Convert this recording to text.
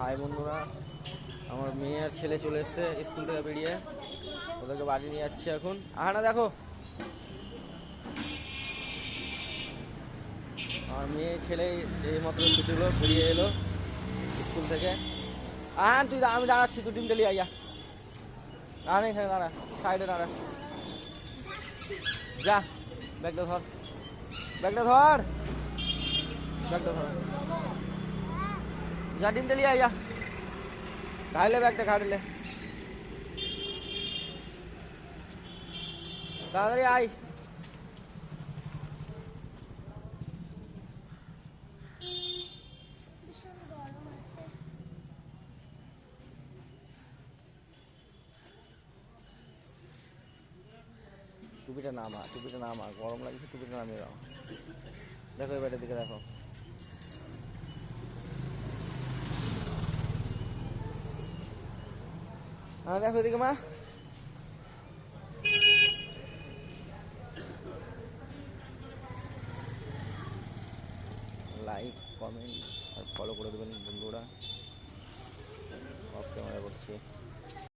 High বন্ধুরা, আমার মেয়ে আর ছেলে চলে এসছে স্কুল থেকে বেরিয়ে, ওদেরকে বাড়ি নিয়ে যাচ্ছি এখন। না দেখো, আমার মেয়ে ছেলে সেই মাত্র ছুটি হলো, বেরিয়ে এলো স্কুল থেকে। তুই আমি দাঁড়াচ্ছি, তুই ডিম ডেলি আইয়া দাঁড়া, এখানে দাঁড়া, সাইডে দাঁড়া, যা ব্যাগটা ধর, ব্যাগটা ধর, ব্যাগটা ধর, যা ডিম ডেলি আইয়া, ঘাড়লে ব্যাগটা, ঘাড়লে তাড়াতাড়ি আয়। টুপিটা নামা, টুপিটা নামা, গরম লাগছে, টুপিটা নামিয়ে দাও। দেখো এবারের দিকে দেখো, দেখো এদিকে মা। লাইক, কমেন্ট আর ফলো করে দেবেন বন্ধুরা। অফ ক্যামেরা করছি।